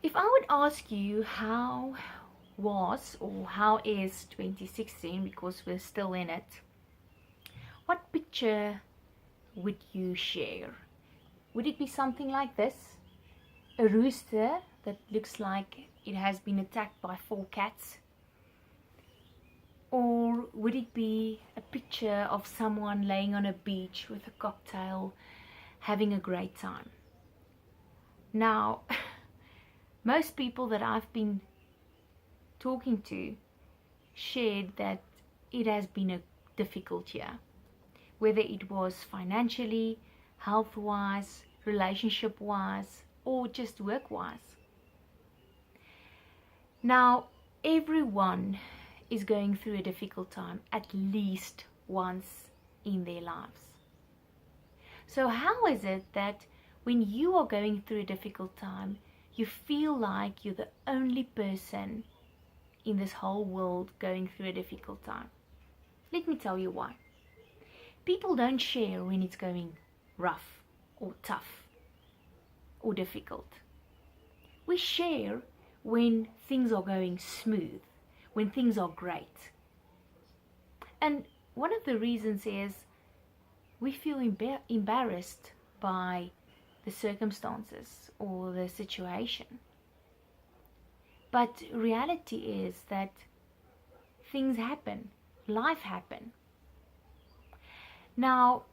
If I would ask you how was or how is 2016, because we're still in it, what picture would you share? Would it be something like this? A rooster that looks like it has been attacked by 4 cats? Or would it be a picture of someone laying on a beach with a cocktail, having a great time? Now, most people that I've been talking to shared that it has been a difficult year, whether it was financially, health-wise, relationship-wise, or just work-wise. Now, everyone is going through a difficult time at least once in their lives. So how is it that when you are going through a difficult time, you feel like you're the only person in this whole world going through a difficult time? Let me tell you why. People don't share when it's going rough or tough or difficult. We share when things are going smooth, when things are great. And one of the reasons is we feel embarrassed by the circumstances or the situation. But reality is that things happen, life happens. Now,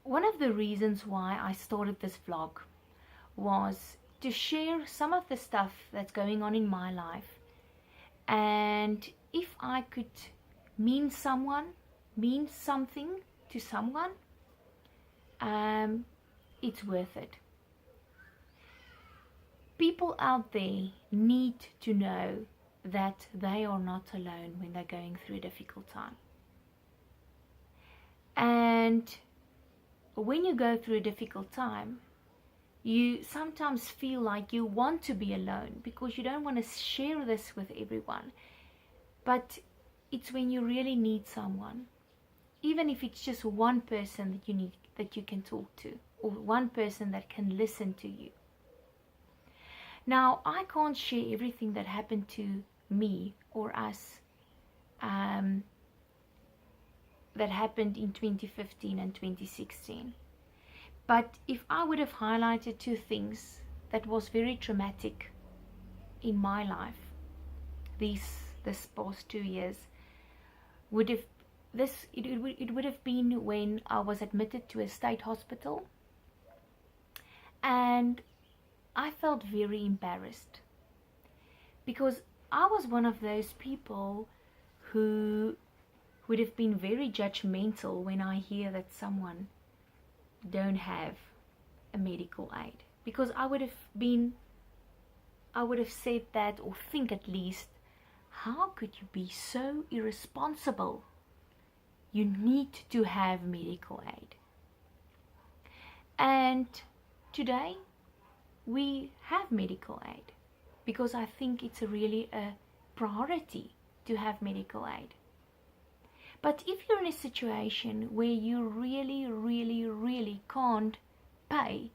one of the reasons why I started this vlog was to share some of the stuff that's going on in my life, and if I could mean something to someone, it's worth it. People out there need to know that they are not alone when they're going through a difficult time. And when you go through a difficult time, you sometimes feel like you want to be alone because you don't want to share this with everyone. But it's when you really need someone, even if it's just one person that you can talk to, or one person that can listen to you. Now, I can't share everything that happened to me or us that happened in 2015 and 2016. But if I would have highlighted 2 things that was very traumatic in my life this past 2 years, it would have been when I was admitted to a state hospital, and I felt very embarrassed because I was one of those people who would have been very judgmental when I hear that someone don't have a medical aid, because I would have said that, or think at least, how could you be so irresponsible? You need to have medical aid. And today we have medical aid because I think it's really a priority to have medical aid. But if you're in a situation where you really can't pay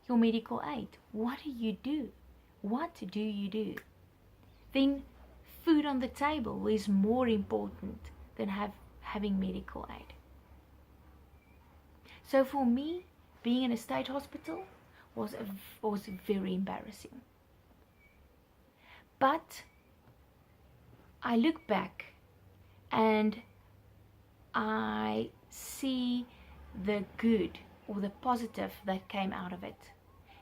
your medical aid, what do you do? What do you do? Then food on the table is more important than having medical aid. So for me, being in a state hospital was very embarrassing. But I look back and I see the good or the positive that came out of it.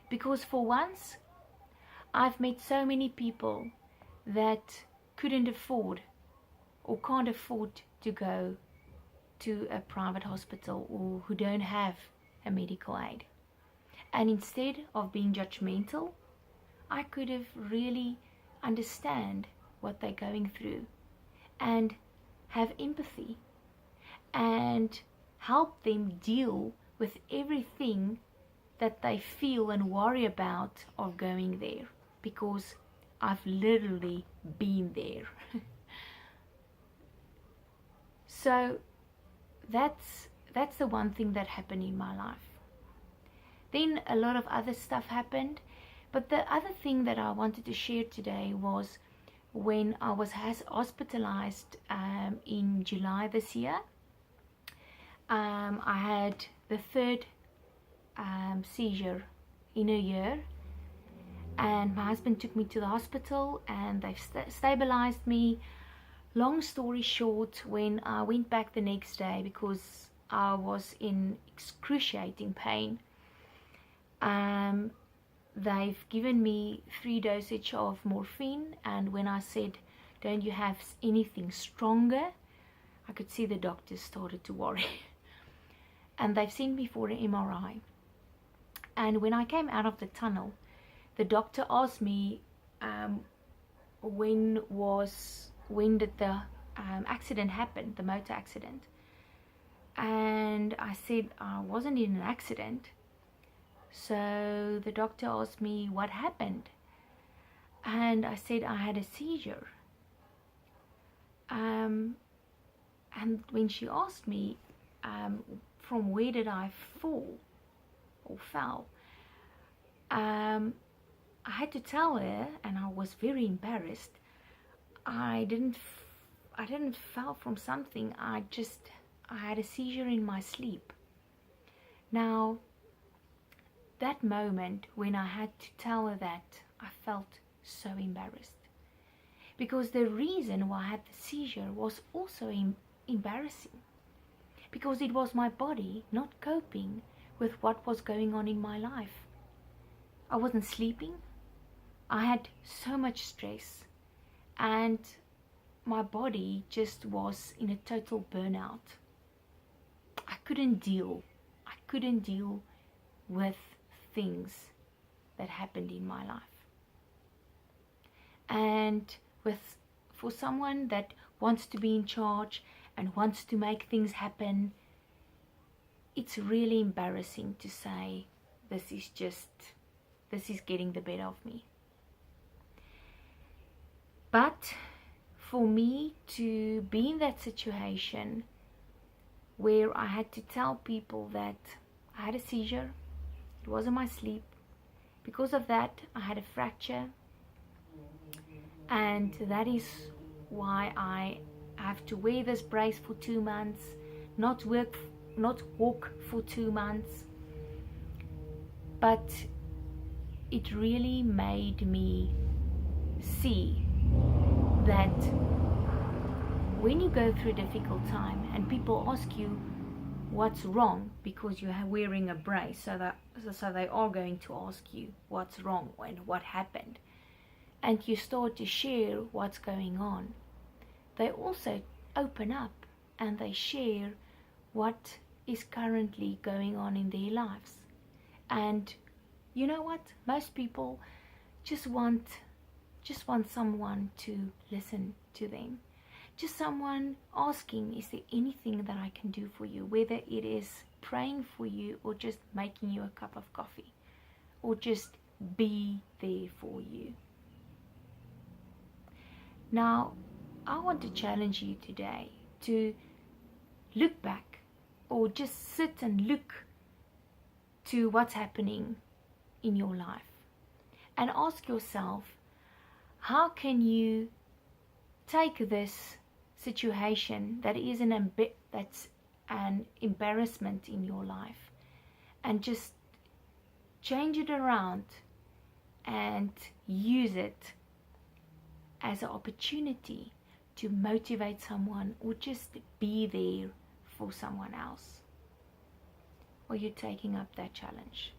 Because for once, I've met so many people that couldn't afford or can't afford to go to a private hospital, or who don't have a medical aid. And instead of being judgmental, I could have really understand what they're going through and have empathy and help them deal with everything that they feel and worry about of going there, because I've literally been there. So that's the one thing that happened in my life. Then a lot of other stuff happened. But the other thing that I wanted to share today was when I was hospitalized in July this year. I had the third seizure in a year, and my husband took me to the hospital and they've stabilized me. Long story short, when I went back the next day, because I was in excruciating pain, they've given me 3 dosage of morphine, and when I said, don't you have anything stronger, I could see the doctors started to worry. And they've sent me for an MRI. And when I came out of the tunnel, the doctor asked me when did the accident happen, the motor accident. And I said I wasn't in an accident. So the doctor asked me what happened, and I said I had a seizure. And when she asked me from where did I fall or fell, I had to tell her, and I was very embarrassed. I didn't fall from something. I had a seizure in my sleep. Now, that moment when I had to tell her that, I felt so embarrassed, because the reason why I had the seizure was also embarrassing, because it was my body not coping with what was going on in my life. I wasn't sleeping. I had so much stress, and my body just was in a total burnout. I couldn't deal with things that happened in my life. And for someone that wants to be in charge and wants to make things happen, it's really embarrassing to say this is getting the better of me. But for me to be in that situation where I had to tell people that I had a seizure, it wasn't my sleep, because of that I had a fracture, and that is why I have to wear this brace for 2 months, not walk for 2 months. But it really made me see that when you go through a difficult time and people ask you what's wrong because you're wearing a brace, so they are going to ask you what's wrong and what happened, and you start to share what's going on, they also open up and they share what is currently going on in their lives. And you know what? Most people just want someone to listen to them. Just someone asking, is there anything that I can do for you? Whether it is praying for you, or just making you a cup of coffee, or just be there for you. Now, I want to challenge you today to look back, or just sit and look to what's happening in your life and ask yourself, how can you take this situation that is that's an embarrassment in your life and just change it around and use it as an opportunity to motivate someone, or just be there for someone else? Are you taking up that challenge?